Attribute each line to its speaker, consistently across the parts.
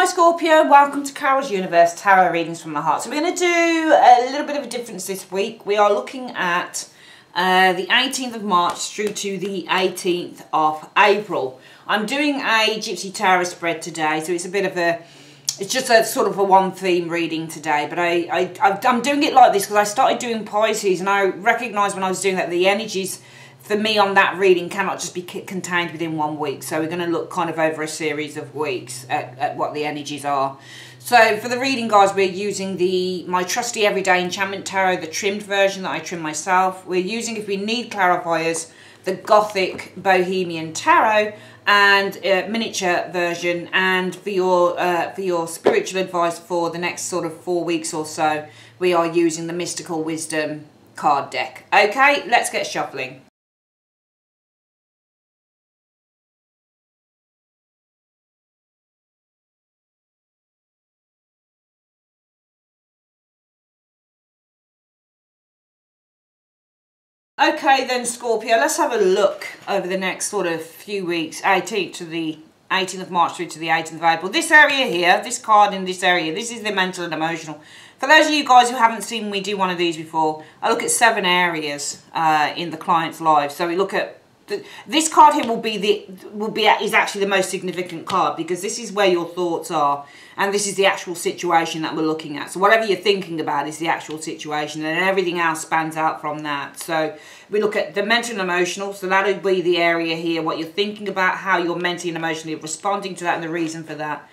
Speaker 1: Scorpio, welcome to Carol's Universe Tarot Readings from the Heart. So we're going to do a little bit of a difference this week. We are looking at the 18th of March through to the 18th of April. I'm doing a Gypsy Tarot spread today, so it's a bit of a, it's just a sort of a one theme reading today. But I'm doing it like this because I started doing Pisces and I recognised when I was doing that the energies for me on that reading cannot just be contained within 1 week. So we're going to look kind of over a series of weeks at what the energies are. So for the reading, guys, we're using my trusty Everyday Enchantment Tarot, the trimmed version that I trim myself. We're using, if we need clarifiers, the Gothic Bohemian Tarot and miniature version. And for your spiritual advice for the next sort of 4 weeks or so, we are using the Mystical Wisdom card deck. Okay, let's get shuffling. Okay then, Scorpio, let's have a look over the next sort of few weeks, 18th of March through to the 18th of April. This area here, this card in this area, this is the mental and emotional. For those of you guys who haven't seen me do one of these before, I look at 7 areas in the client's life. So we look at this card here is actually the most significant card because this is where your thoughts are and this is the actual situation that we're looking at. So whatever you're thinking about is the actual situation and everything else spans out from that. So we look at the mental and emotional, so that'll be the area here, what you're thinking about, how you're mentally and emotionally responding to that and the reason for that.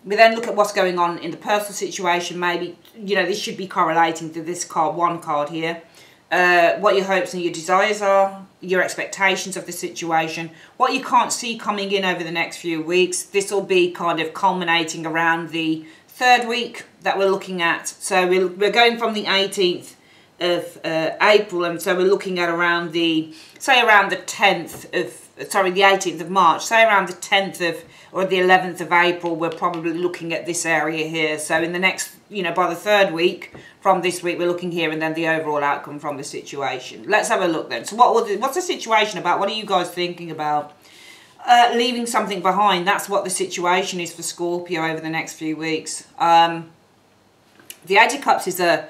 Speaker 1: We then look at what's going on in the personal situation. Maybe, you know, this should be correlating to this card, one card here. What your hopes and your desires are, your expectations of the situation, what you can't see coming in over the next few weeks. This will be kind of culminating around the 3rd week that we're looking at. So we're going from the 18th of April, and so we're looking at around the, say around the 10th of, sorry, the 18th of March, say around the 10th of, or the 11th of April, we're probably looking at this area here. So in the next, you know, by the 3rd week from this week, we're looking here and then the overall outcome from the situation. Let's have a look then. So what's the situation about? What are you guys thinking about? Leaving something behind. That's what the situation is for Scorpio over the next few weeks. The 8 of Cups is a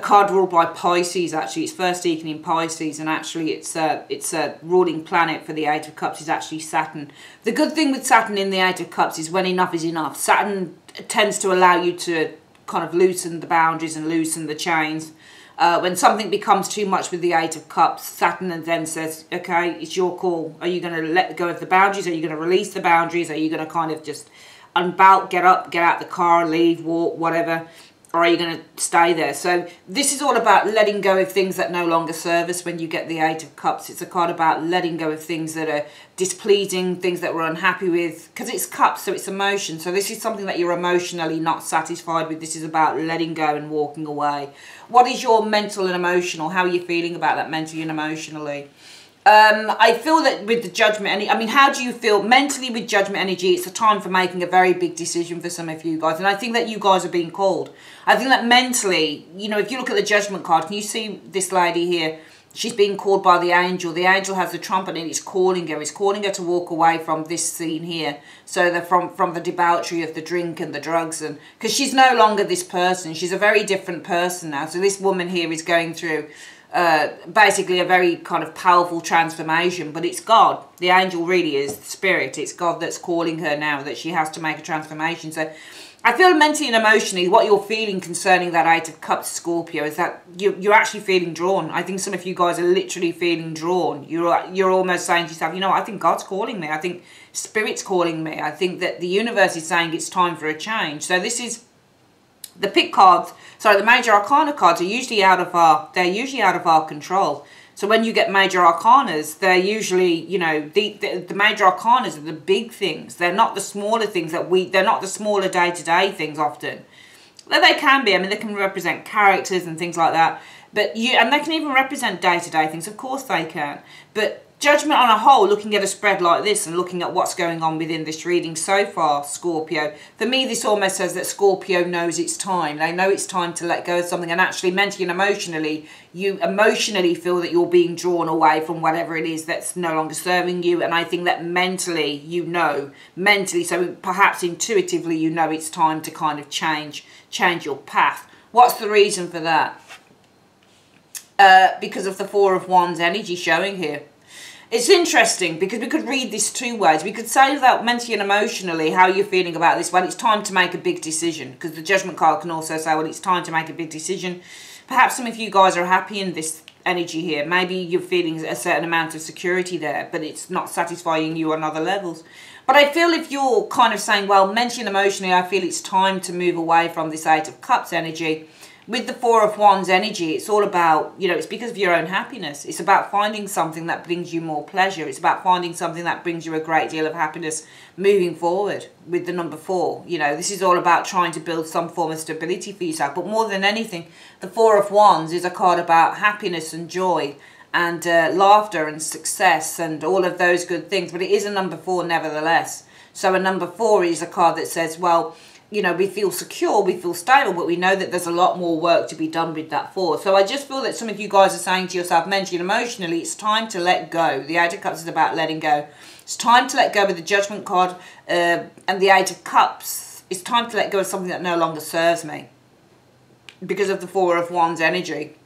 Speaker 1: card ruled by Pisces. Actually, it's first decan in Pisces, and actually it's a ruling planet for the 8 of Cups is actually Saturn. The good thing with Saturn in the 8 of Cups is when enough is enough. Saturn tends to allow you to kind of loosen the boundaries and loosen the chains. When something becomes too much with the 8 of Cups, Saturn then says, okay, it's your call. Are you going to let go of the boundaries? Are you going to release the boundaries? Are you going to kind of just unbolt, get up, get out the car, leave, walk, whatever? Or are you going to stay there? So this is all about letting go of things that no longer serve us when you get the 8 of Cups. It's a card about letting go of things that are displeasing, things that we're unhappy with, because it's Cups, so it's emotion. So this is something that you're emotionally not satisfied with. This is about letting go and walking away. What is your mental and emotional? How are you feeling about that mentally and emotionally? I feel that with the judgment, I mean, how do you feel mentally with judgment energy? It's a time for making a very big decision for some of you guys. And I think that you guys are being called. I think that mentally, you know, if you look at the judgment card, can you see this lady here? She's being called by the angel. The angel has the trumpet and it's calling her. It's calling her to walk away from this scene here. So that from the debauchery of the drink and the drugs, and because she's no longer this person. She's a very different person now. So this woman here is going through basically a very kind of powerful transformation, but it's God. The angel really is the spirit. It's God that's calling her now, that she has to make a transformation. So I feel mentally and emotionally what you're feeling concerning that 8 of Cups, Scorpio, is that you're actually feeling drawn. I think some of you guys are literally feeling drawn. You're almost saying to yourself, you know, I think God's calling me. I think Spirit's calling me. I think that the universe is saying it's time for a change. So this is the pick cards. Sorry, the major arcana cards are usually out of our control. So when you get major arcanas, they're usually, you know, the major arcanas are the big things. They're not the smaller things they're not the smaller day-to-day things often. Though they can be. I mean, they can represent characters and things like that. And they can even represent day-to-day things. Of course they can. But Judgment on a whole, looking at a spread like this and looking at what's going on within this reading so far, Scorpio. For me, this almost says that Scorpio knows it's time. They know it's time to let go of something, and actually mentally and emotionally, you emotionally feel that you're being drawn away from whatever it is that's no longer serving you. And I think that mentally, you know, so perhaps intuitively, you know it's time to kind of change your path. What's the reason for that? Because of the Four of Wands energy showing here. It's interesting because we could read this two ways. We could say that mentally and emotionally, how you're feeling about this. Well, it's time to make a big decision, because the Judgment card can also say, well, it's time to make a big decision. Perhaps some of you guys are happy in this energy here. Maybe you're feeling a certain amount of security there, but it's not satisfying you on other levels. But I feel if you're kind of saying, well, mentally and emotionally, I feel it's time to move away from this Eight of Cups energy. With the Four of Wands energy, it's all about, you know, it's because of your own happiness. It's about finding something that brings you more pleasure. It's about finding something that brings you a great deal of happiness moving forward with the number 4. You know, this is all about trying to build some form of stability for yourself. But more than anything, the Four of Wands is a card about happiness and joy and laughter and success and all of those good things. But it is a number 4 nevertheless. So a number 4 is a card that says, well, you know, we feel secure, we feel stable, but we know that there's a lot more work to be done with that 4. So I just feel that some of you guys are saying to yourself mentally and emotionally, it's time to let go. The Eight of Cups is about letting go. It's time to let go with the Judgment card and the Eight of Cups. It's time to let go of something that no longer serves me because of the Four of Wands energy.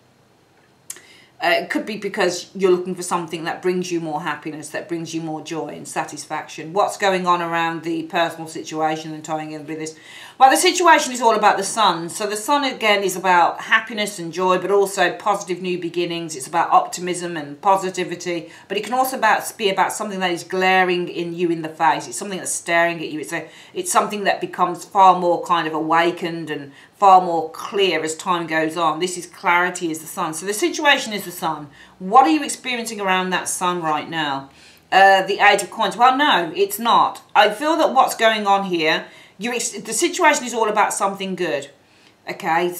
Speaker 1: It could be because you're looking for something that brings you more happiness, that brings you more joy and satisfaction. What's going on around the personal situation and tying in with this? Well, the situation is all about the sun. So the sun, again, is about happiness and joy, but also positive new beginnings. It's about optimism and positivity. But it can also be about something that is glaring in you in the face. It's something that's staring at you. It's something that becomes far more kind of awakened and far more clear as time goes on. This is clarity as the sun. So the situation is the sun. What are you experiencing around that sun right now? The Eight of Coins. Well, no, it's not. I feel that what's going on here, the situation is all about something good. Okay,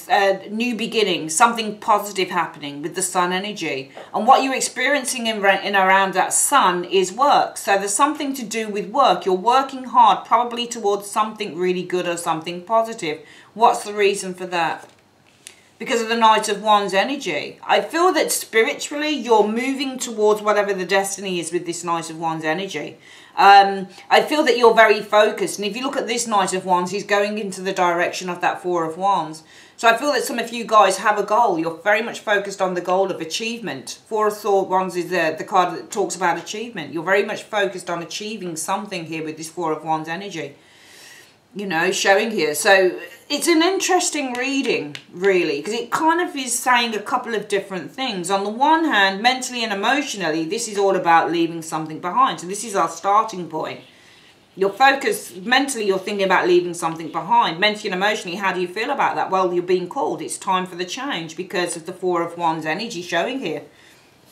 Speaker 1: new beginnings, something positive happening with the sun energy. And what you're experiencing in around that sun is work. So there's something to do with work. You're working hard, probably towards something really good or something positive. What's the reason for that? Because of the Knight of Wands energy. I feel that spiritually you're moving towards whatever the destiny is with this Knight of Wands energy. I feel that you're very focused. And if you look at this Knight of Wands, he's going into the direction of that Four of Wands. So I feel that some of you guys have a goal. You're very much focused on the goal of achievement. Four of Wands is the card that talks about achievement. You're very much focused on achieving something here with this Four of Wands energy. You know, showing here. So it's an interesting reading, really, because it kind of is saying a couple of different things. On the one hand, mentally and emotionally, this is all about leaving something behind. So this is our starting point. You're focused, mentally you're thinking about leaving something behind. Mentally and emotionally, how do you feel about that? Well, you're being called. It's time for the change because of the Four of Wands energy showing here.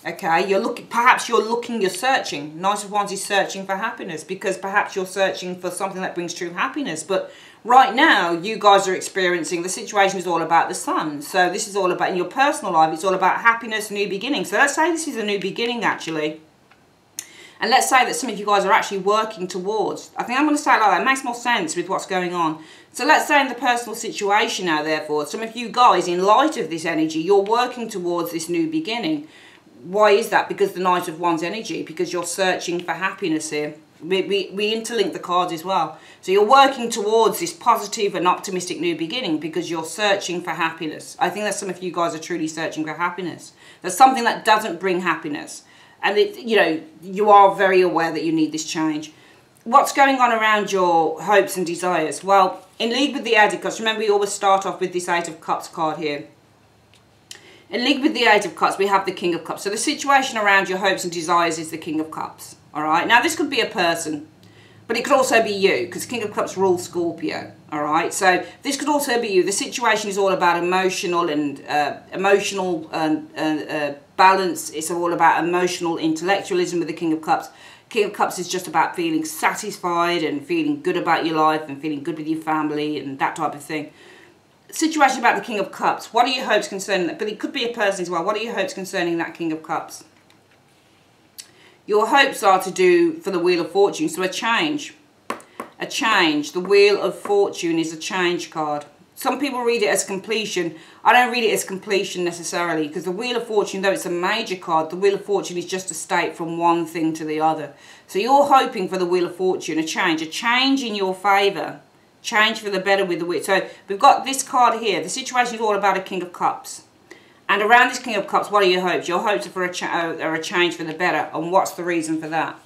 Speaker 1: Okay, perhaps you're searching. Knight of Wands is searching for happiness because perhaps you're searching for something that brings true happiness. But right now, you guys are experiencing, the situation is all about the sun. So this is all about, in your personal life, it's all about happiness, new beginnings. So let's say this is a new beginning, actually. And let's say that some of you guys are actually working towards, I think I'm going to say it like that, it makes more sense with what's going on. So let's say in the personal situation now, therefore, some of you guys, in light of this energy, you're working towards this new beginning. Why is that? Because the Knight of Wands energy, because you're searching for happiness here. We interlink the cards as well. So you're working towards this positive and optimistic new beginning because you're searching for happiness. I think that some of you guys are truly searching for happiness. There's something that doesn't bring happiness. And, you know, you are very aware that you need this change. What's going on around your hopes and desires? Well, in league with the Eight of Cups, remember we always start off with this Eight of Cups card here. In league with the Eight of Cups, we have the King of Cups. So the situation around your hopes and desires is the King of Cups. All right. Now, this could be a person, but it could also be you because King of Cups rules Scorpio. All right. So this could also be you. The situation is all about emotional balance. It's all about emotional intellectualism with the King of Cups. King of Cups is just about feeling satisfied and feeling good about your life and feeling good with your family and that type of thing. Situation about the King of Cups. What are your hopes concerning that? But it could be a person as well. What are your hopes concerning that King of Cups? Your hopes are to do for the Wheel of Fortune, so a change. A change. The Wheel of Fortune is a change card. Some people read it as completion. I don't read it as completion necessarily, because the Wheel of Fortune, though it's a major card, the Wheel of Fortune is just a state from one thing to the other. So you're hoping for the Wheel of Fortune, a change in your favour, change for the better with the Wheel. So we've got this card here. The situation is all about a King of Cups. And around this King of Cups, what are your hopes? Your hopes are for a change for the better. And what's the reason for that?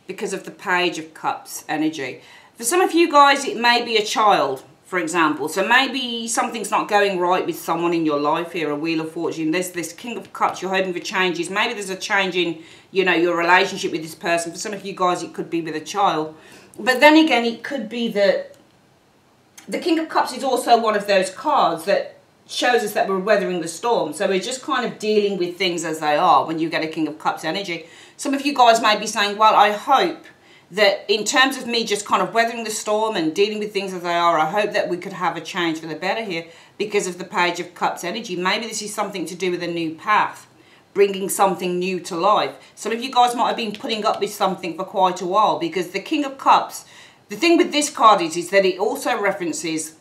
Speaker 1: Because of the Page of Cups energy. For some of you guys, it may be a child, for example. So maybe something's not going right with someone in your life here, a Wheel of Fortune. There's this King of Cups, you're hoping for changes. Maybe there's a change in, you know, your relationship with this person. For some of you guys, it could be with a child. But then again, it could be that the King of Cups is also one of those cards that shows us that we're weathering the storm. So we're just kind of dealing with things as they are when you get a King of Cups energy. Some of you guys may be saying, well, I hope that in terms of me just kind of weathering the storm and dealing with things as they are, I hope that we could have a change for the better here because of the Page of Cups energy. Maybe this is something to do with a new path, bringing something new to life. Some of you guys might have been putting up with something for quite a while, because the King of Cups, the thing with this card is that it also references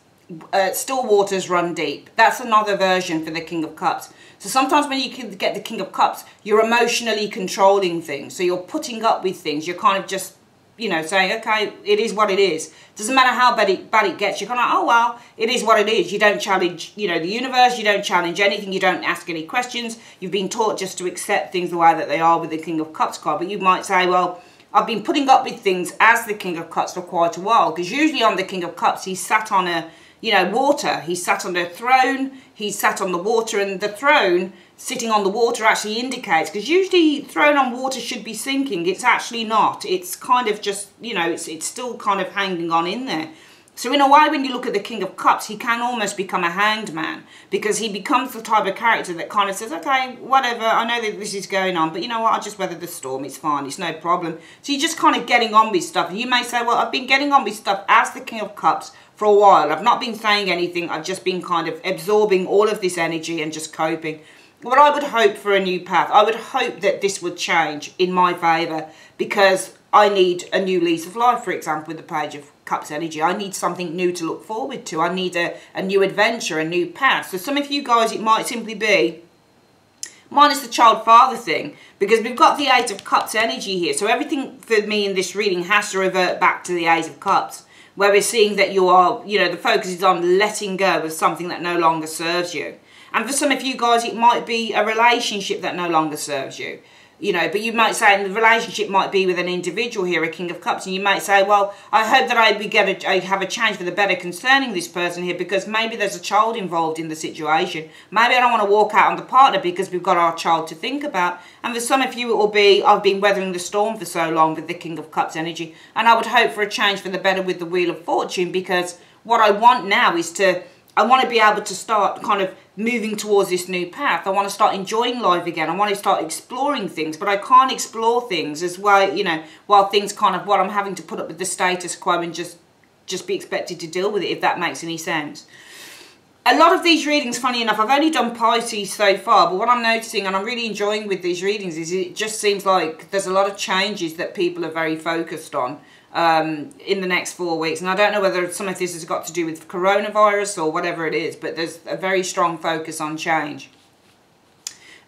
Speaker 1: still waters run deep. That's another version for the King of Cups. So sometimes when you get the King of Cups, you're emotionally controlling things. So you're putting up with things. You're kind of just, you know, saying, okay, it is what it is. Doesn't matter how bad it gets. You're kind of like, oh, well, it is what it is. You don't challenge, you know, the universe. You don't challenge anything. You don't ask any questions. You've been taught just to accept things the way that they are with the King of Cups card. But you might say, well, I've been putting up with things as the King of Cups for quite a while. Because usually on the King of Cups, he's sat on a, you know, water. He's sat on a throne. He's sat on the water, and the throne sitting on the water actually indicates, because usually throne on water should be sinking. It's actually not. It's kind of just, you know, it's still kind of hanging on in there. So in a way, when you look at the King of Cups, he can almost become a hanged man, because he becomes the type of character that kind of says, okay, whatever, I know that this is going on, but you know what, I'll just weather the storm, it's fine, it's no problem. So you're just kind of getting on with stuff. And you may say, well, I've been getting on with stuff as the King of Cups for a while. I've not been saying anything, I've just been kind of absorbing all of this energy and just coping. But I would hope for a new path. I would hope that this would change in my favour, because I need a new lease of life, for example, with the Page of Cups energy. I need something new to look forward to. I need a new adventure, a new path. So some of you guys, it might simply be, minus the child father thing, because we've got the Eight of Cups energy here. So everything for me in this reading has to revert back to the Eight of Cups, where we're seeing that you are, you know, the focus is on letting go of something that no longer serves you. And for some of you guys, it might be a relationship that no longer serves you. You know, but you might say, and the relationship might be with an individual here, a King of Cups, and you might say, well, I hope that I have a change for the better concerning this person here, because maybe there's a child involved in the situation. Maybe I don't want to walk out on the partner because we've got our child to think about. And for some of you, it will be, I've been weathering the storm for so long with the King of Cups energy, and I would hope for a change for the better with the Wheel of Fortune, because what I want now is I want to be able to start kind of moving towards this new path. I want to start enjoying life again. I want to start exploring things, but I can't explore things as well, you know, while things kind of, while I'm having to put up with the status quo and just be expected to deal with it, if that makes any sense. A lot of these readings, funny enough, I've only done Pisces so far, but what I'm noticing, and I'm really enjoying with these readings, is it just seems like there's a lot of changes that people are very focused on in the next 4 weeks. And I don't know whether some of this has got to do with coronavirus or whatever it is, but there's a very strong focus on change.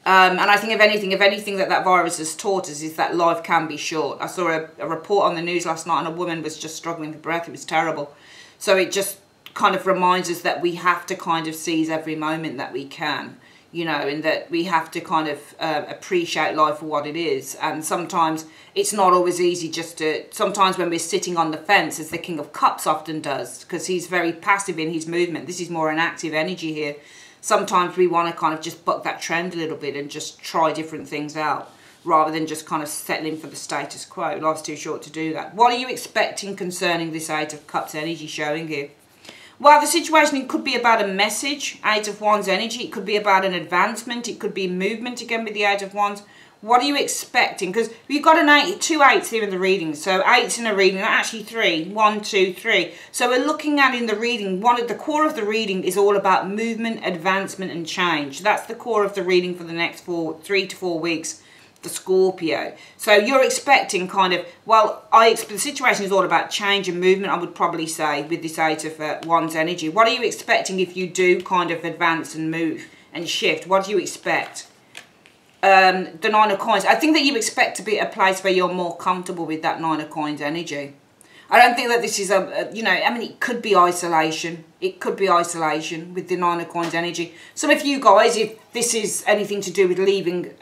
Speaker 1: And I think if anything that virus has taught us is that life can be short. I saw a report on the news last night, and a woman was just struggling for breath. It was terrible. So it just kind of reminds us that we have to kind of seize every moment that we can, you know, and that we have to kind of appreciate life for what it is. And sometimes it's not always easy just to, sometimes when we're sitting on the fence, as the King of Cups often does, because he's very passive in his movement. This is more an active energy here. Sometimes we want to kind of just buck that trend a little bit and just try different things out, rather than just kind of settling for the status quo. Life's too short to do that. What are you expecting concerning this Eight of Cups energy showing here? Well, the situation, it could be about a message, Eight of Wands energy. It could be about an advancement. It could be movement again with the Eight of Wands. What are you expecting? Because we've got two eights here in the reading. So eights in a reading, actually three. 1, 2, 3. So we're looking at in the reading, the core of the reading is all about movement, advancement and change. That's the core of the reading for the next 3 to 4 weeks. the Scorpio. So you're expecting kind of, well, the situation is all about change and movement, I would probably say, with this Eight of Wands energy. What are you expecting if you do kind of advance and move and shift? What do you expect? The Nine of Coins. I think that you expect to be at a place where you're more comfortable with that Nine of Coins energy. I don't think that this is you know, I mean, it could be isolation. It could be isolation with the Nine of Coins energy. Some of you guys, if this is anything to do with leaving,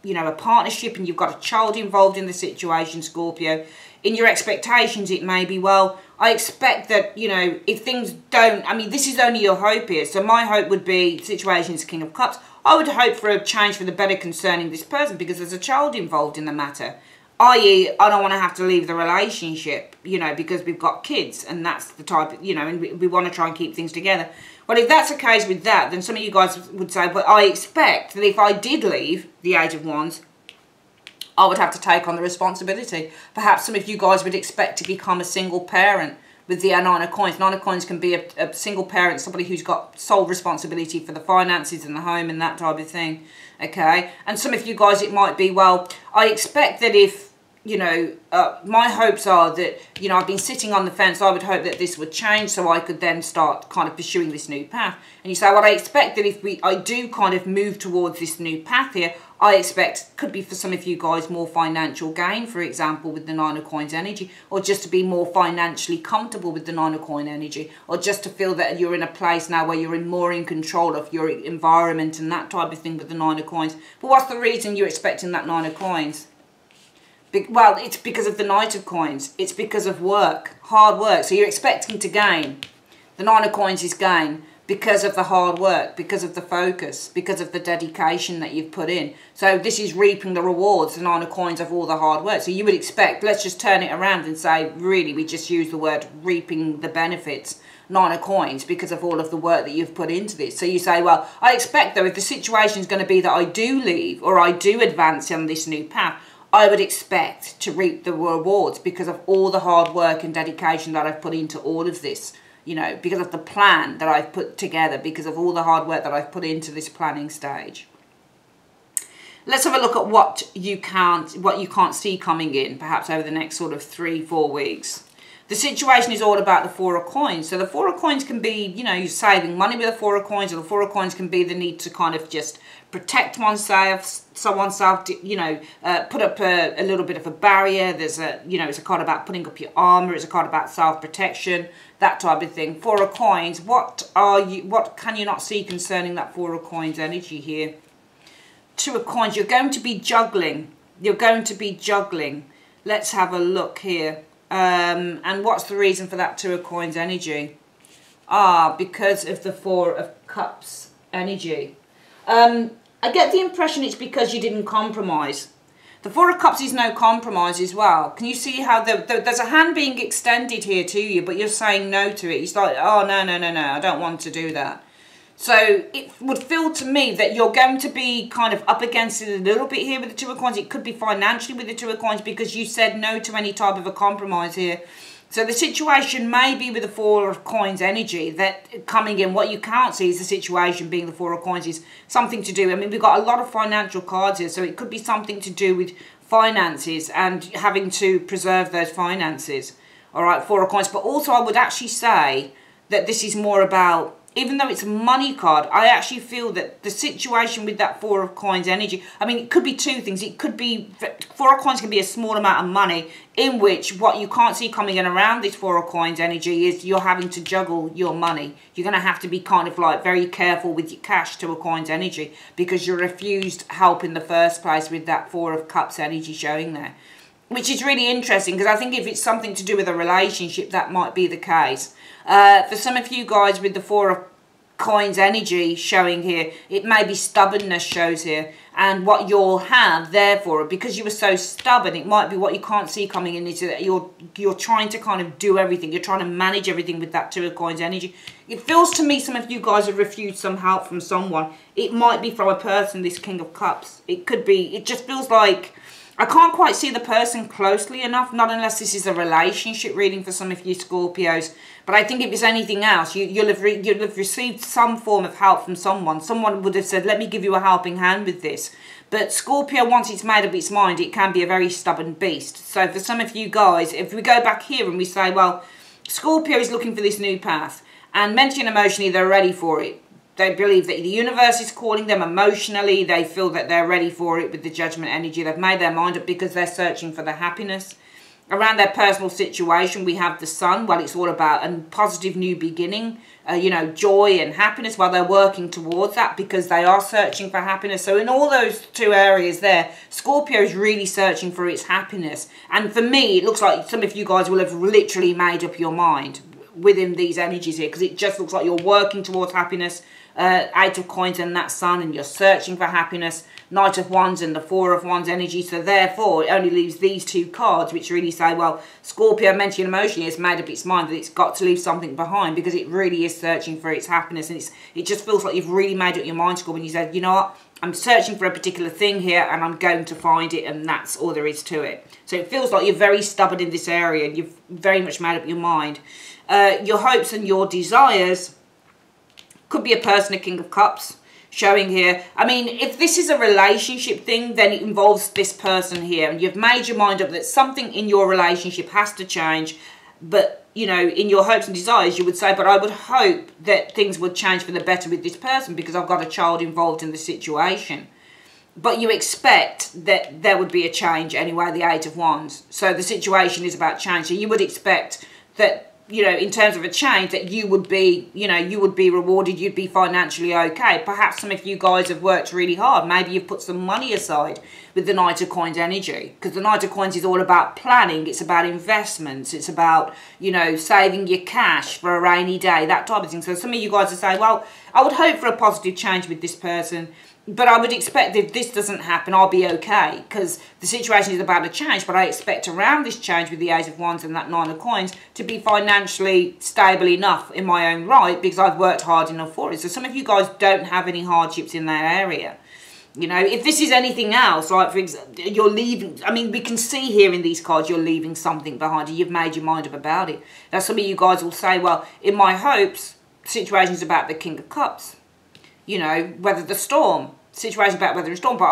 Speaker 1: you know, a partnership and you've got a child involved in the situation, Scorpio, in your expectations, it may be, well, I expect that, you know, if things don't, I mean, this is only your hope here. So my hope would be, situation is King of Cups. I would hope for a change for the better concerning this person because there's a child involved in the matter. I.e., I don't want to have to leave the relationship, you know, because we've got kids and that's the type of, you know, and we want to try and keep things together. Well, if that's the case with that, then some of you guys would say, but I expect that if I did leave the Eight of Wands, I would have to take on the responsibility. Perhaps some of you guys would expect to become a single parent with the Nine of Coins. Nine of Coins can be a single parent, somebody who's got sole responsibility for the finances and the home and that type of thing, okay? And some of you guys, it might be, well, I expect that if, you know, my hopes are that, you know, I've been sitting on the fence. I would hope that this would change so I could then start kind of pursuing this new path. And you say, well, I expect that if I do kind of move towards this new path here, I expect, could be for some of you guys, more financial gain, for example, with the Nine of Coins energy, or just to be more financially comfortable with the Nine of Coins energy, or just to feel that you're in a place now where you're more in control of your environment and that type of thing with the Nine of Coins. But what's the reason you're expecting that Nine of Coins? Well, it's because of the Knight of Coins. It's because of work, hard work. So you're expecting to gain. The Nine of Coins is gain because of the hard work, because of the focus, because of the dedication that you've put in. So this is reaping the rewards, the Nine of Coins, of all the hard work. So you would expect, let's just turn it around and say, really, we just use the word reaping the benefits, Nine of Coins, because of all of the work that you've put into this. So you say, well, I expect, though, if the situation is going to be that I do leave or I do advance on this new path, I would expect to reap the rewards because of all the hard work and dedication that I've put into all of this, you know, because of the plan that I've put together, because of all the hard work that I've put into this planning stage. Let's have a look at what you can't see coming in, perhaps over the next sort of 3-4 weeks. The situation is all about the Four of Coins. So the Four of Coins can be, you know, you're saving money with the Four of Coins, or the Four of Coins can be the need to kind of just protect oneself, you know, put up a little bit of a barrier. There's a, you know, it's a card about putting up your armor. It's a card about self-protection, that type of thing. Four of Coins, what can you not see concerning that Four of Coins energy here? Two of Coins, you're going to be juggling. You're going to be juggling. Let's have a look here. And what's the reason for that Two of Coins energy? Because of the Four of Cups energy. I get the impression it's because you didn't compromise. The Four of Cups is no compromise as well. Can you see how there's a hand being extended here to you, but you're saying no to it? It's like, oh, no, I don't want to do that. So it would feel to me that you're going to be kind of up against it a little bit here with the Two of Coins. It could be financially with the Two of Coins because you said no to any type of a compromise here. So the situation may be with the Four of Coins energy that coming in. What you can't see is the situation being the Four of Coins is something to do. I mean, we've got a lot of financial cards here, so it could be something to do with finances and having to preserve those finances. All right, Four of Coins. But also I would actually say that this is more about, even though it's a money card, I actually feel that the situation with that Four of Coins energy, I mean, it could be two things. It could be, Four of Coins can be a small amount of money in which what you can't see coming in around this Four of Coins energy is you're having to juggle your money. You're going to have to be kind of like very careful with your cash, Two of Coins energy, because you refused help in the first place with that Four of Cups energy showing there. Which is really interesting because I think if it's something to do with a relationship, that might be the case. For some of you guys with the Four of Coins energy showing here, it may be stubbornness shows here. And what you'll have, therefore, because you were so stubborn, it might be what you can't see coming in is that you're trying to kind of do everything. You're trying to manage everything with that Two of Coins energy. It feels to me some of you guys have refused some help from someone. It might be from a person, this King of Cups. It could be, it just feels like, I can't quite see the person closely enough, not unless this is a relationship reading for some of you Scorpios. But I think if it's anything else, you'll have received some form of help from someone. Someone would have said, let me give you a helping hand with this. But Scorpio, once it's made up its mind, it can be a very stubborn beast. So for some of you guys, if we go back here and we say, well, Scorpio is looking for this new path, and mentally and emotionally they're ready for it. They believe that the universe is calling them emotionally. They feel that they're ready for it with the judgment energy. They've made their mind up because they're searching for the happiness. Around their personal situation, we have the sun. Well, it's all about a positive new beginning, you know, joy and happiness while they're working towards that because they are searching for happiness. So in all those two areas there, Scorpio is really searching for its happiness. And for me, it looks like some of you guys will have literally made up your mind within these energies here because it just looks like you're working towards happiness. Eight of Coins and that sun, and you're searching for happiness. Knight of Wands and the Four of Wands energy. So therefore, it only leaves these two cards, which really say, well, Scorpio mentally and emotionally has made up its mind that it's got to leave something behind because it really is searching for its happiness. And it just feels like you've really made up your mind, Scorpio, when you said, you know what, I'm searching for a particular thing here and I'm going to find it, and that's all there is to it. So it feels like you're very stubborn in this area and you've very much made up your mind. Your hopes and your desires could be a person, a King of Cups, showing here. I mean, if this is a relationship thing, then it involves this person here. And you've made your mind up that something in your relationship has to change. But, you know, in your hopes and desires, you would say, but I would hope that things would change for the better with this person because I've got a child involved in the situation. But you expect that there would be a change anyway, the Eight of Wands. So the situation is about change. So you would expect that, you know, in terms of a change, that you would be, you know, you would be rewarded, you'd be financially okay. Perhaps some of you guys have worked really hard. Maybe you've put some money aside with the Knight of Coins energy. Because the Knight of Coins is all about planning. It's about investments. It's about, you know, saving your cash for a rainy day, that type of thing. So some of you guys are saying, well, I would hope for a positive change with this person. But I would expect if this doesn't happen, I'll be okay. Because the situation is about to change. But I expect around this change with the Eight of Wands and that Nine of Coins to be financially stable enough in my own right. Because I've worked hard enough for it. So some of you guys don't have any hardships in that area. You know, if this is anything else, like for example, you're leaving. I mean, we can see here in these cards, you're leaving something behind you. You've made your mind up about it. Now, some of you guys will say, well, in my hopes, the situation is about the King of Cups. You know, weather the storm. Situation about weather and storm, but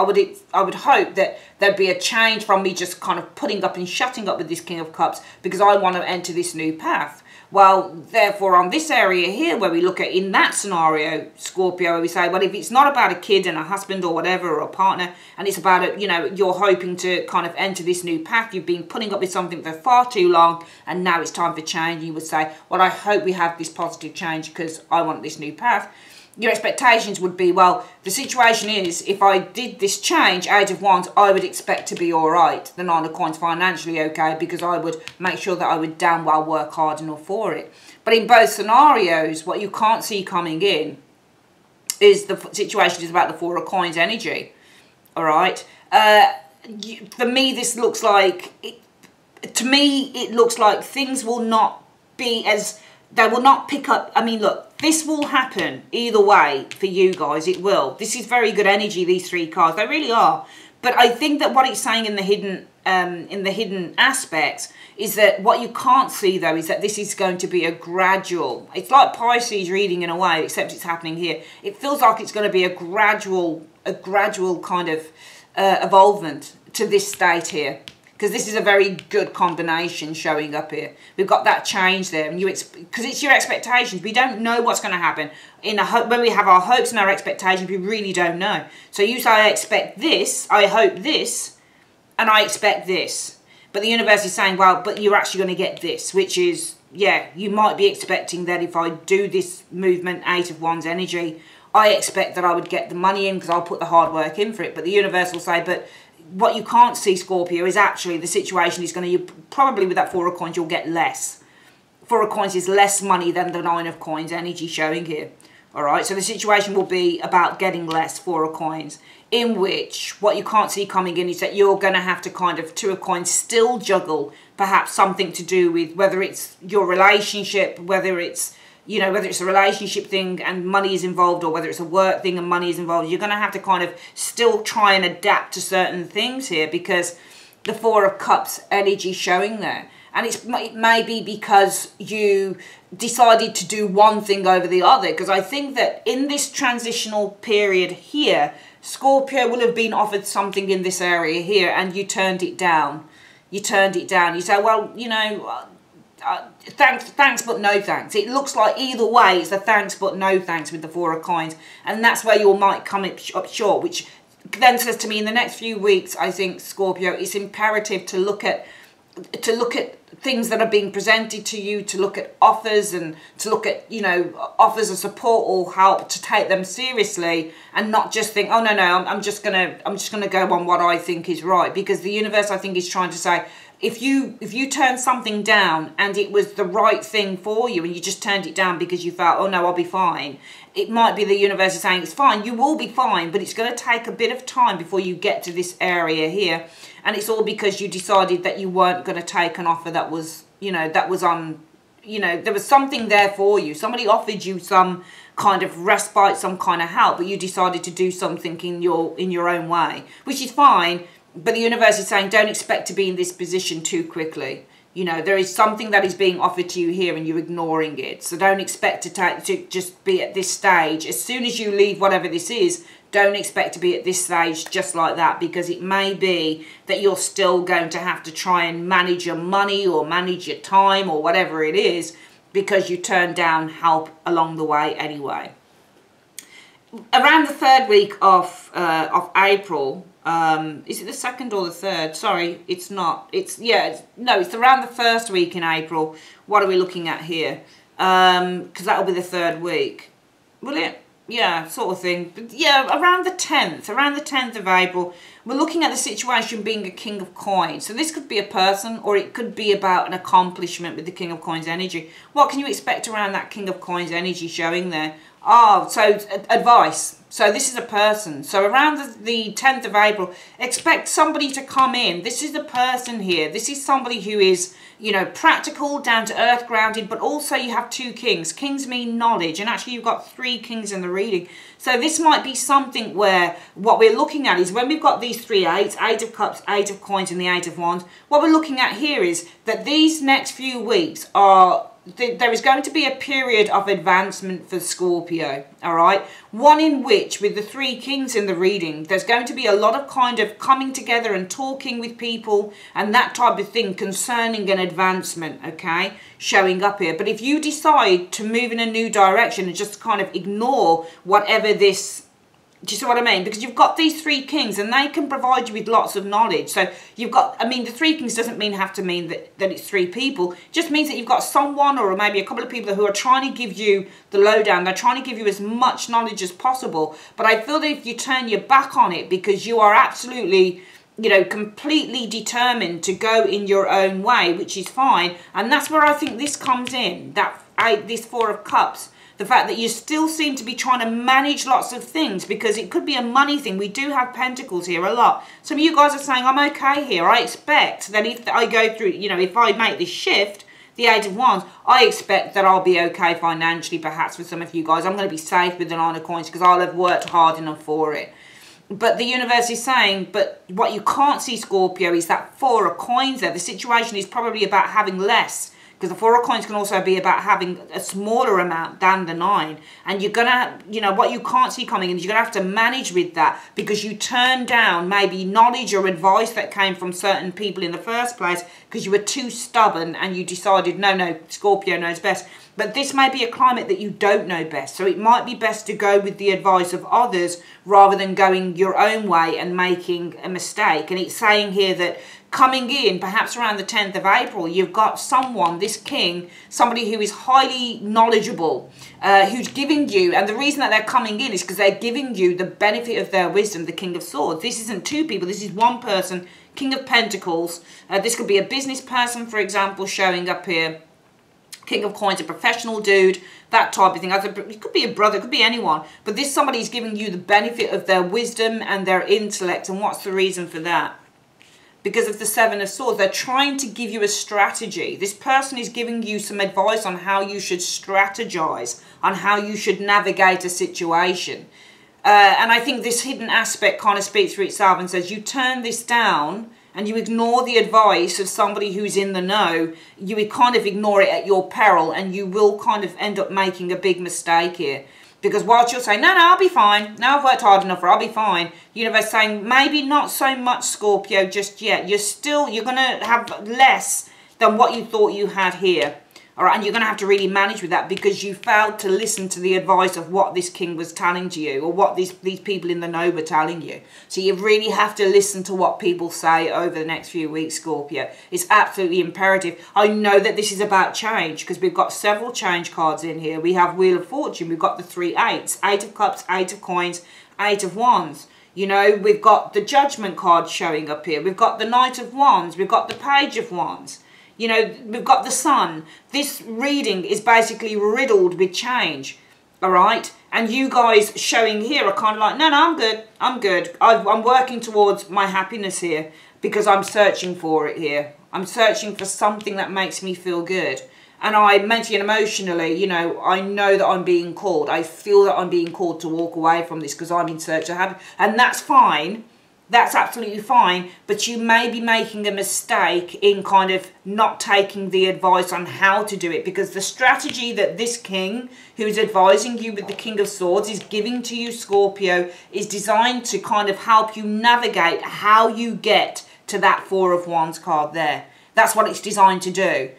Speaker 1: I would hope that there'd be a change from me just kind of putting up and shutting up with this King of Cups because I want to enter this new path. Well, therefore, on this area here where we look at in that scenario, Scorpio, where we say, well, if it's not about a kid and a husband or whatever or a partner, and it's about a, you know, you're hoping to kind of enter this new path, you've been putting up with something for far too long, and now it's time for change. You would say, well, I hope we have this positive change because I want this new path. Your expectations would be, well, the situation is, if I did this change, Eight of Wands, I would expect to be all right. The Nine of Coins financially okay, because I would make sure that I would damn well work hard enough for it. But in both scenarios, what you can't see coming in is the situation is about the Four of Coins energy. All right? For me, this looks like, to me, it looks like things will not be as... They will not pick up. I mean, look, this will happen either way for you guys. It will. This is very good energy, these three cards. They really are. But I think that what it's saying in the hidden aspects is that what you can't see, though, is that this is going to be a gradual. It's like Pisces reading in a way, except it's happening here. It feels like it's going to be a gradual kind of evolvement to this state here. Because this is a very good combination showing up here. We've got that change there. And because it's your expectations. We don't know what's going to happen. When we have our hopes and our expectations, we really don't know. So you say, I expect this, I hope this, and I expect this. But the universe is saying, well, but you're actually going to get this. Which is, yeah, you might be expecting that if I do this movement, Eight of Wands energy, I expect that I would get the money in because I'll put the hard work in for it. But the universe will say, but... what you can't see, Scorpio, is actually the situation is going to, probably with that Four of Coins, you'll get less. Four of Coins is less money than the Nine of Coins energy showing here. All right, so the situation will be about getting less, Four of Coins, in which what you can't see coming in is that you're going to have to kind of, Two of Coins, still juggle perhaps something to do with whether it's your relationship, whether it's, you know, whether it's a relationship thing and money is involved or whether it's a work thing and money is involved. You're going to have to kind of still try and adapt to certain things here because the Four of Cups energy showing there. And it may be because you decided to do one thing over the other. Because I think that in this transitional period here, Scorpio will have been offered something in this area here and you turned it down. You turned it down. You say, well, you know, thanks but no thanks. It looks like either way it's a thanks but no thanks with the Four of Coins. And that's where you might come up short, which then says to me in the next few weeks, I think, Scorpio, it's imperative to look at things that are being presented to you, to look at offers and to look at, you know, offers of support or help, to take them seriously and not just think, oh no, I'm just gonna go on what I think is right. Because the universe, I think, is trying to say, if you turn something down and it was the right thing for you and you just turned it down because you felt, oh no, I'll be fine, it might be the universe is saying it's fine, you will be fine, but it's going to take a bit of time before you get to this area here. And it's all because you decided that you weren't going to take an offer that was, you know, that was on, you know, there was something there for you. Somebody offered you some kind of respite, some kind of help, but you decided to do something in your own way, which is fine. But the universe is saying, don't expect to be in this position too quickly. You know, there is something that is being offered to you here and you're ignoring it. So don't expect to just be at this stage. As soon as you leave whatever this is, don't expect to be at this stage just like that, because it may be that you're still going to have to try and manage your money or manage your time or whatever it is, because you turned down help along the way anyway. Around the third week of April, is it the second or the third? Sorry, it's not. It's around the first week in April. What are we looking at here? Because that'll be the third week. Will it? Yeah, sort of thing. But yeah, around the 10th of April, we're looking at the situation being a King of Coins. So this could be a person, or it could be about an accomplishment with the King of Coins energy. What can you expect around that King of Coins energy showing there? Oh, so advice. So this is a person. So around the 10th of April, expect somebody to come in. This is a person here. This is somebody who is, you know, practical, down to earth, grounded, but also you have two kings. Kings mean knowledge, and actually you've got three kings in the reading. So this might be something where what we're looking at is when we've got these three eights, Eight of Cups, Eight of Coins, and the Eight of Wands, what we're looking at here is that these next few weeks are, there is going to be a period of advancement for Scorpio, all right? One in which, with the three kings in the reading, there's going to be a lot of kind of coming together and talking with people and that type of thing concerning an advancement, okay, showing up here. But if you decide to move in a new direction and just kind of ignore whatever this, do you see what I mean? Because you've got these three kings and they can provide you with lots of knowledge. So you've got, I mean, the three kings doesn't have to mean that it's three people. It just means that you've got someone or maybe a couple of people who are trying to give you the lowdown. They're trying to give you as much knowledge as possible. But I feel that if you turn your back on it because you are absolutely, you know, completely determined to go in your own way, which is fine. And that's where I think this comes in, this Four of Cups. The fact that you still seem to be trying to manage lots of things, because it could be a money thing. We do have pentacles here a lot. Some of you guys are saying, I'm okay here. I expect that if I go through, you know, if I make this shift, the Eight of Wands, I expect that I'll be okay financially, perhaps for some of you guys. I'm going to be safe with the Nine of Coins because I'll have worked hard enough for it. But the universe is saying, but what you can't see, Scorpio, is that Four of Coins there. The situation is probably about having less. Because the Four of Coins can also be about having a smaller amount than the Nine. And you're going to, you know, what you can't see coming in is you're going to have to manage with that, because you turned down maybe knowledge or advice that came from certain people in the first place because you were too stubborn and you decided, no, Scorpio knows best. But this may be a climate that you don't know best. So it might be best to go with the advice of others rather than going your own way and making a mistake. And it's saying here that coming in, perhaps around the 10th of April, you've got someone, this king, somebody who is highly knowledgeable, who's giving you, and the reason that they're coming in is because they're giving you the benefit of their wisdom, the King of Swords. This isn't two people, this is one person, King of Pentacles. This could be a business person, for example, showing up here. King of Coins, a professional dude, that type of thing. It could be a brother, it could be anyone. But this somebody is giving you the benefit of their wisdom and their intellect. And what's the reason for that? Because of the Seven of Swords, they're trying to give you a strategy. This person is giving you some advice on how you should strategize, on how you should navigate a situation. And I think this hidden aspect kind of speaks for itself and says, you turn this down and you ignore the advice of somebody who's in the know, you would kind of ignore it at your peril, and you will kind of end up making a big mistake here. Because whilst you're saying, no, I'll be fine. Now I've worked hard enough, or I'll be fine. The universe is saying, maybe not so much, Scorpio, just yet. You're going to have less than what you thought you had here. All right, and you're going to have to really manage with that because you failed to listen to the advice of what this king was telling to you, or what these people in the know were telling you. So you really have to listen to what people say over the next few weeks, Scorpio. It's absolutely imperative. I know that this is about change because we've got several change cards in here. We have Wheel of Fortune. We've got the 3 eights, 8 of Cups, 8 of Coins, 8 of Wands. You know, we've got the Judgment card showing up here. We've got the Knight of Wands. We've got the Page of Wands. You know, we've got the Sun. This reading is basically riddled with change, all right? And you guys showing here are kind of like, no, I'm good. I'm good. I'm working towards my happiness here because I'm searching for it here. I'm searching for something that makes me feel good. And I mentally and emotionally, you know, I know that I'm being called. I feel that I'm being called to walk away from this because I'm in search of happiness. And that's fine. That's absolutely fine, but you may be making a mistake in kind of not taking the advice on how to do it, because the strategy that this king who's advising you with the King of Swords is giving to you, Scorpio, is designed to kind of help you navigate how you get to that 4 of Wands card there. That's what it's designed to do.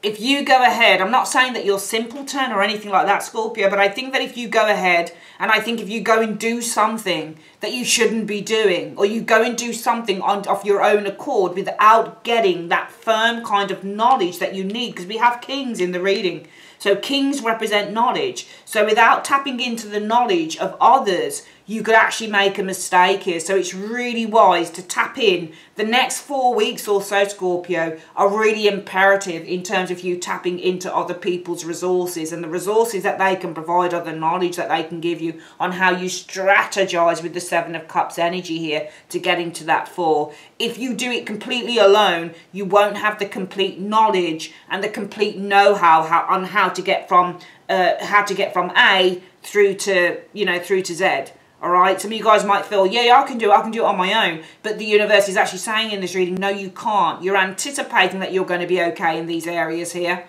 Speaker 1: If you go ahead, I'm not saying that you're simpleton or anything like that, Scorpio, but I think that if you go ahead, and I think if you go and do something that you shouldn't be doing, or you go and do something of your own accord without getting that firm kind of knowledge that you need, because we have kings in the reading. So kings represent knowledge. So without tapping into the knowledge of others, you could actually make a mistake here. So it's really wise to tap in. The next 4 weeks or so, Scorpio, are really imperative in terms of you tapping into other people's resources and the resources that they can provide, or the knowledge that they can give you on how you strategize with the 7 of Cups energy here to get into that 4. If you do it completely alone, you won't have the complete knowledge and the complete know-how on how to get from A through to, you know, through to Z. All right, some of you guys might feel, yeah, I can do it on my own. But the universe is actually saying in this reading, no, you can't. You're anticipating that you're going to be okay in these areas here,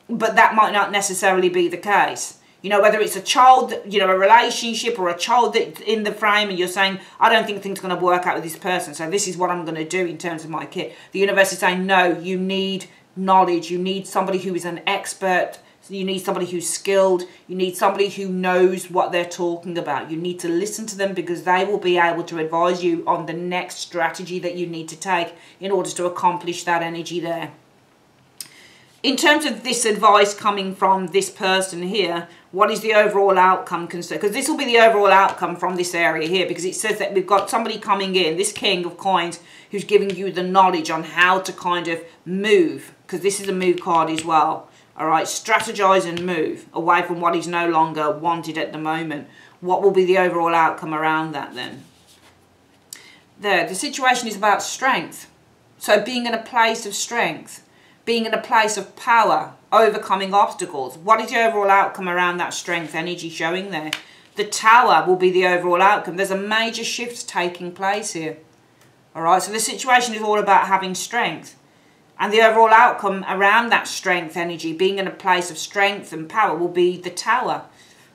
Speaker 1: but that might not necessarily be the case. You know, whether it's a child, you know, a relationship, or a child that's in the frame, and you're saying, I don't think things are going to work out with this person, so this is what I'm going to do in terms of my kid. The universe is saying, no, you need knowledge. You need somebody who is an expert. You need somebody who's skilled. You need somebody who knows what they're talking about. You need to listen to them because they will be able to advise you on the next strategy that you need to take in order to accomplish that energy there. In terms of this advice coming from this person here, what is the overall outcome concerned? Because this will be the overall outcome from this area here, because it says that we've got somebody coming in, this King of Coins, who's giving you the knowledge on how to kind of move, because this is a move card as well. All right, strategize and move away from what is no longer wanted at the moment. What will be the overall outcome around that then? There, the situation is about strength. So being in a place of strength, being in a place of power, overcoming obstacles. What is the overall outcome around that strength energy showing there? The Tower will be the overall outcome. There's a major shift taking place here. All right, so the situation is all about having strength. And the overall outcome around that strength energy, being in a place of strength and power, will be the Tower.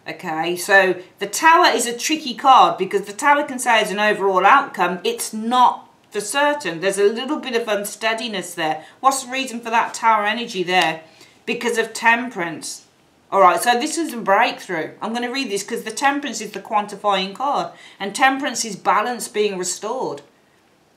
Speaker 1: Okay, so the Tower is a tricky card because the Tower can say as an overall outcome, it's not for certain. There's a little bit of unsteadiness there. What's the reason for that Tower energy there? Because of Temperance. All right, so this is a breakthrough. I'm going to read this because the Temperance is the quantifying card. And Temperance is balance being restored.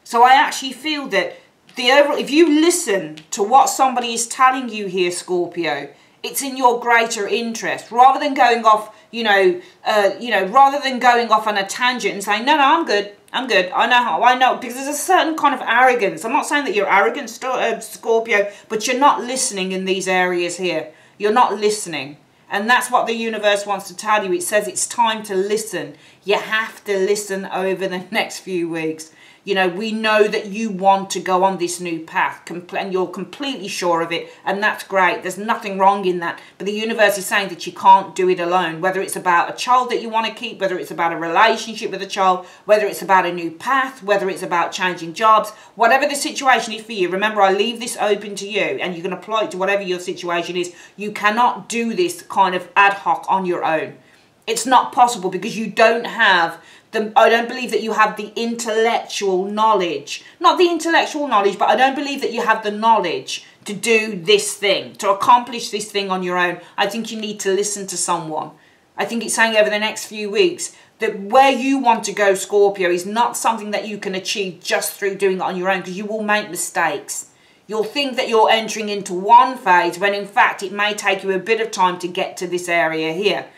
Speaker 1: So I actually feel that if you listen to what somebody is telling you here, Scorpio, it's in your greater interest, rather than going off, rather than going off on a tangent and saying, no, I'm good, I know, because there's a certain kind of arrogance. I'm not saying that you're arrogant, Scorpio, but you're not listening in these areas here. You're not listening. And that's what the universe wants to tell you. It says it's time to listen. You have to listen over the next few weeks. You know, we know that you want to go on this new path, and you're completely sure of it, and that's great. There's nothing wrong in that. But the universe is saying that you can't do it alone, whether it's about a child that you want to keep, whether it's about a relationship with a child, whether it's about a new path, whether it's about changing jobs, whatever the situation is for you. Remember, I leave this open to you, and you can apply it to whatever your situation is. You cannot do this kind of ad hoc on your own. It's not possible, because you don't have I don't believe that you have the intellectual knowledge. Not the intellectual knowledge, but I don't believe that you have the knowledge to do this thing, to accomplish this thing on your own. I think you need to listen to someone. I think it's saying over the next few weeks that where you want to go, Scorpio, is not something that you can achieve just through doing it on your own, because you will make mistakes. You'll think that you're entering into one phase when in fact it may take you a bit of time to get to this area here.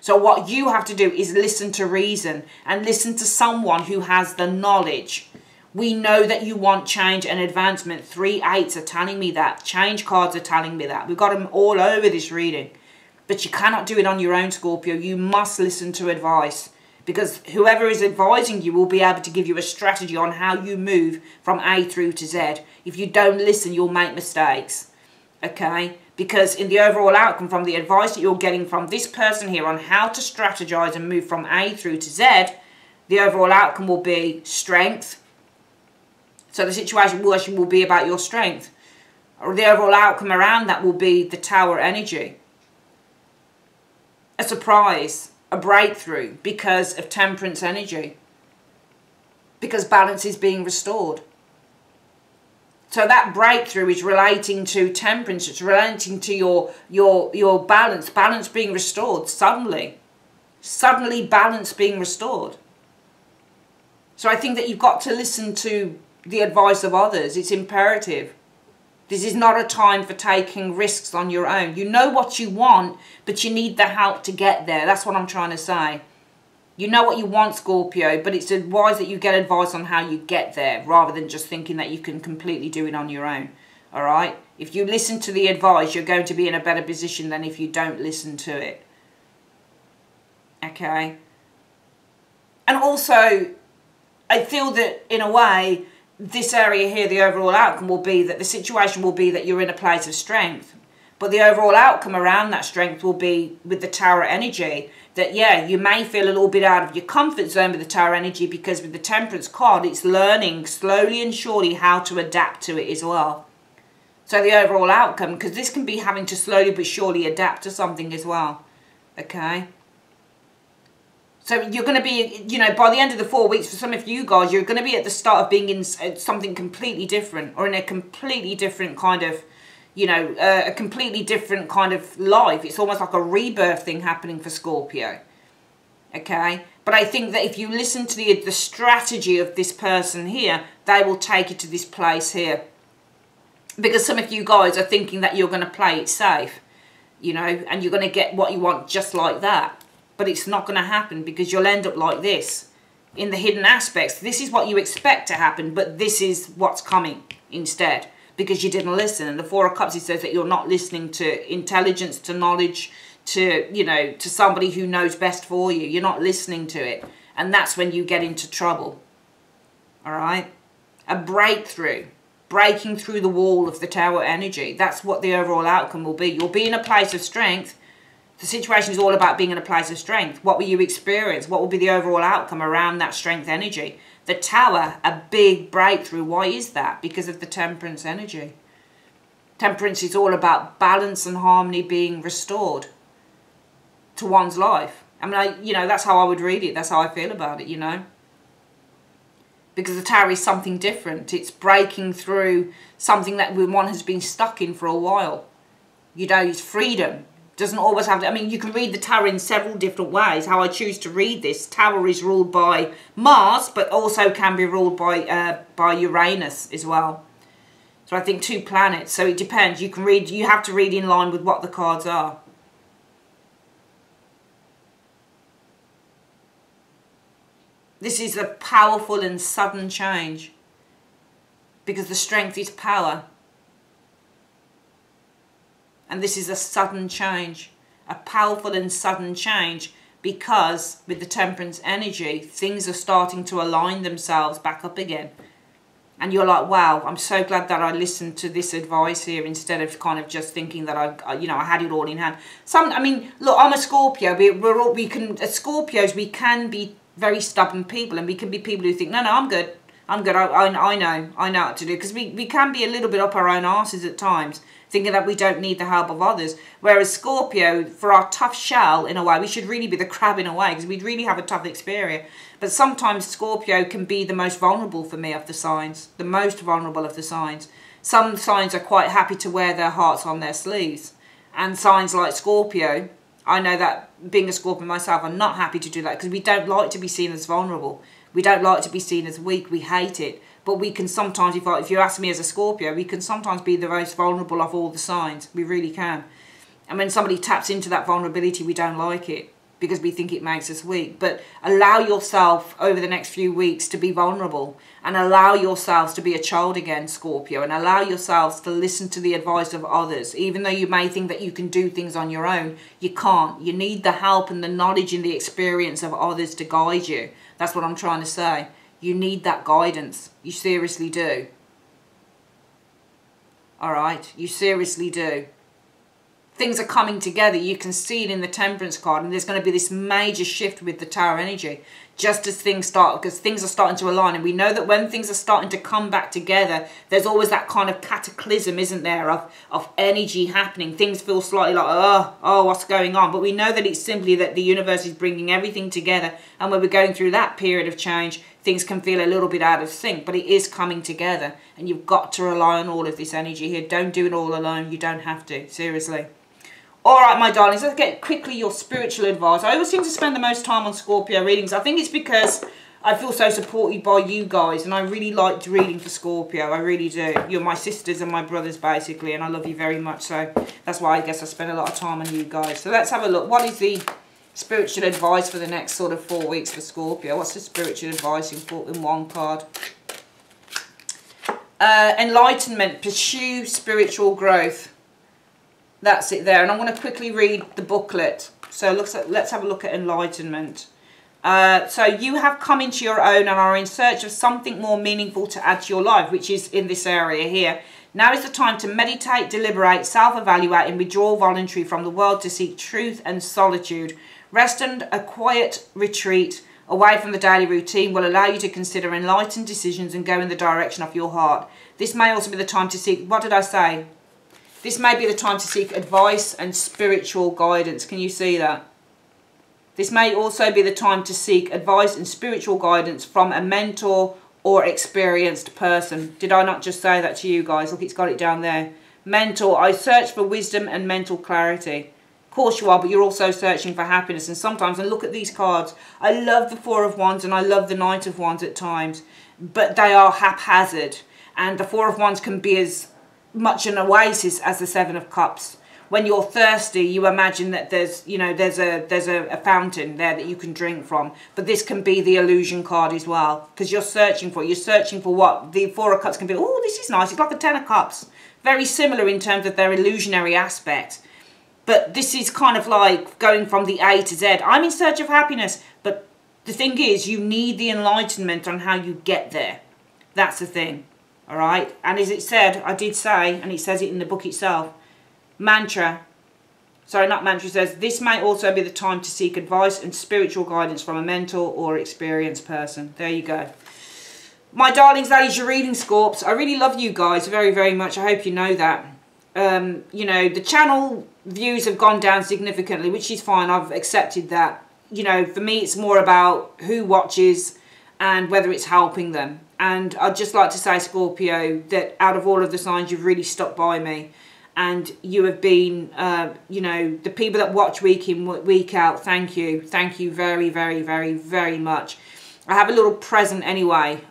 Speaker 1: So what you have to do is listen to reason and listen to someone who has the knowledge. We know that you want change and advancement. 3 8s are telling me that. Change cards are telling me that. We've got them all over this reading. But you cannot do it on your own, Scorpio. You must listen to advice, because whoever is advising you will be able to give you a strategy on how you move from A through to Z. If you don't listen, you'll make mistakes. Okay? Because in the overall outcome, from the advice that you're getting from this person here on how to strategize and move from A through to Z, the overall outcome will be strength. So the situation will be about your strength. Or the overall outcome around that will be the Tower energy. A surprise, a breakthrough because of Temperance energy. Because balance is being restored. So that breakthrough is relating to temperance. It's relating to your balance. Balance being restored suddenly. Suddenly balance being restored. So I think that you've got to listen to the advice of others. It's imperative. This is not a time for taking risks on your own. You know what you want, but you need the help to get there. That's what I'm trying to say. You know what you want, Scorpio, but it's advised that you get advice on how you get there, rather than just thinking that you can completely do it on your own. All right? If you listen to the advice, you're going to be in a better position than if you don't listen to it. Okay? And also, I feel that, in a way, this area here, the overall outcome will be that the situation will be that you're in a place of strength. But the overall outcome around that strength will be with the Tower energy. That, yeah, you may feel a little bit out of your comfort zone with the Tower energy, because with the Temperance card, it's learning slowly and surely how to adapt to it as well. So the overall outcome, because this can be having to slowly but surely adapt to something as well. Okay? So you're going to be, you know, by the end of the 4 weeks, for some of you guys, you're going to be at the start of being in something completely different, or in a completely different kind of, you know, a completely different kind of life. It's almost like a rebirth thing happening for Scorpio. Okay? But I think that if you listen to the strategy of this person here, they will take you to this place here. Because some of you guys are thinking that you're going to play it safe, you know, and you're going to get what you want just like that. But it's not going to happen, because you'll end up like this. In the hidden aspects, this is what you expect to happen, but this is what's coming instead. Because you didn't listen. And the Four of Cups, it says that you're not listening to intelligence, to knowledge, to, you know, to somebody who knows best for you. You're not listening to it. And that's when you get into trouble. All right? A breakthrough. Breaking through the wall of the Tower energy. That's what the overall outcome will be. You'll be in a place of strength. The situation is all about being in a place of strength. What will you experience? What will be the overall outcome around that strength energy? The Tower, a big breakthrough. Why is that? Because of the Temperance energy. Temperance is all about balance and harmony being restored to one's life. I mean, you know, that's how I would read it. That's how I feel about it, you know. Because the Tower is something different. It's breaking through something that one has been stuck in for a while. You know, it's freedom. Doesn't always have to, I mean, you can read the Tower in several different ways. How I choose to read this. Tower is ruled by Mars, but also can be ruled by Uranus as well. So I think 2 planets. So it depends. You can read, you have to read in line with what the cards are. This is a powerful and sudden change, because the strength is power. And this is a sudden change. a powerful and sudden change, because with the Temperance energy, things are starting to align themselves back up again. And you're like, wow, I'm so glad that I listened to this advice here, instead of kind of just thinking that I had it all in hand. I mean, look, I'm a Scorpio. As Scorpios, we can be very stubborn people, and we can be people who think, no, I'm good. I'm good. I know what to do, because we can be a little bit up our own arses at times, thinking that we don't need the help of others. Whereas Scorpio, for our tough shell, in a way, we should really be the crab in a way, because we'd really have a tough experience. But sometimes Scorpio can be the most vulnerable for me of the signs, the most vulnerable of the signs. Some signs are quite happy to wear their hearts on their sleeves. And signs like Scorpio, I know that being a Scorpio myself, I'm not happy to do that, because we don't like to be seen as vulnerable. We don't like to be seen as weak. We hate it. But we can sometimes, if you ask me as a Scorpio, we can sometimes be the most vulnerable of all the signs. We really can. And when somebody taps into that vulnerability, we don't like it, because we think it makes us weak. But allow yourself over the next few weeks to be vulnerable, and allow yourselves to be a child again, Scorpio, and allow yourselves to listen to the advice of others. Even though you may think that you can do things on your own, you can't. You need the help and the knowledge and the experience of others to guide you. That's what I'm trying to say. You need that guidance. You seriously do. All right? You seriously do. Things are coming together. You can see it in the Temperance card, and there's going to be this major shift with the Tower energy, just as things start, because things are starting to align. And we know that when things are starting to come back together, there's always that kind of cataclysm, isn't there, of energy happening. Things feel slightly like, oh, what's going on? But we know that it's simply that the universe is bringing everything together, and when we're going through that period of change, things can feel a little bit out of sync, but it is coming together, and you've got to rely on all of this energy here. Don't do it all alone. You don't have to. Seriously. All right, my darlings, let's get quickly your spiritual advice. I always seem to spend the most time on Scorpio readings. I think it's because I feel so supported by you guys, and I really liked reading for Scorpio. I really do. You're my sisters and my brothers, basically, and I love you very much. So that's why I guess I spend a lot of time on you guys. So let's have a look. What is the spiritual advice for the next sort of 4 weeks for Scorpio? What's the spiritual advice in one card? Enlightenment. Pursue spiritual growth. That's it there. And I'm going to quickly read the booklet. So let's have a look at enlightenment. So you have come into your own and are in search of something more meaningful to add to your life, which is in this area here. Now is the time to meditate, deliberate, self-evaluate, and withdraw voluntarily from the world to seek truth and solitude. Rest and a quiet retreat away from the daily routine will allow you to consider enlightened decisions and go in the direction of your heart. This may also be the time to seek, what did I say? This may be the time to seek advice and spiritual guidance. Can you see that? This may also be the time to seek advice and spiritual guidance from a mentor or experienced person. Did I not just say that to you guys? Look, it's got it down there. Mentor. I search for wisdom and mental clarity. Of course you are, but you're also searching for happiness. And sometimes, and look at these cards. I love the Four of Wands and I love the Knight of Wands at times. But they are haphazard. And the Four of Wands can be as much an oasis as the Seven of Cups. When you're thirsty, you imagine that there's a fountain there that you can drink from. But this can be the illusion card as well, because you're searching for what the Four of Cups can be. Oh, this is nice. It's like the Ten of Cups. Very similar in terms of their illusionary aspect. But this is kind of like going from the A to Z. I'm in search of happiness, but the thing is, you need the enlightenment on how you get there. That's the thing. All right, and as it said, I did say, and it says it in the book itself, mantra, sorry, not mantra, says, this may also be the time to seek advice and spiritual guidance from a mentor or experienced person. There you go. My darlings, that is your reading, Scorps. I really love you guys very, very much. I hope you know that. You know, the channel views have gone down significantly, which is fine. I've accepted that. You know, for me, it's more about who watches and whether it's helping them. And I'd just like to say, Scorpio, that out of all of the signs, you've really stuck by me. And you have been, you know, the people that watch week in, week out, thank you. Thank you very, very, very, very much. I have a little present anyway.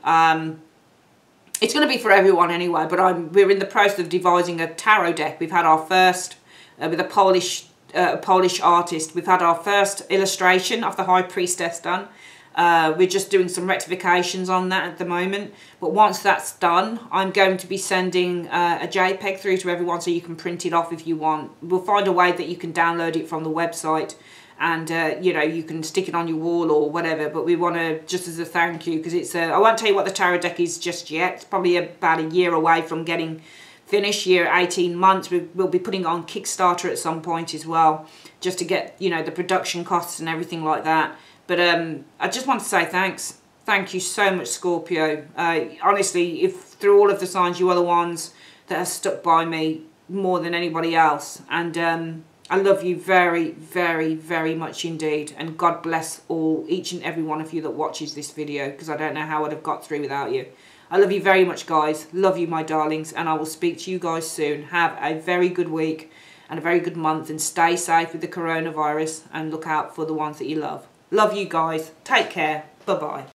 Speaker 1: It's going to be for everyone anyway, but we're in the process of devising a tarot deck. We've had our first, with a Polish artist, we've had our first illustration of the High Priestess done. We're just doing some rectifications on that at the moment. But once that's done, I'm going to be sending a JPEG through to everyone so you can print it off if you want. We'll find a way that you can download it from the website and, you know, you can stick it on your wall or whatever. But we want to, just as a thank you, because it's, I won't tell you what the tarot deck is just yet. It's probably about a year away from getting finished, year 18 months. We'll be putting it on Kickstarter at some point as well, just to get, you know, the production costs and everything like that. But I just want to say thanks. Thank you so much, Scorpio. Honestly, if through all of the signs, you are the ones that have stuck by me more than anybody else. And I love you very, very, very much indeed. And God bless each and every one of you that watches this video, because I don't know how I'd have got through without you. I love you very much, guys. Love you, my darlings. And I will speak to you guys soon. Have a very good week and a very good month. And stay safe with the coronavirus. And look out for the ones that you love. Love you guys. Take care. Bye-bye.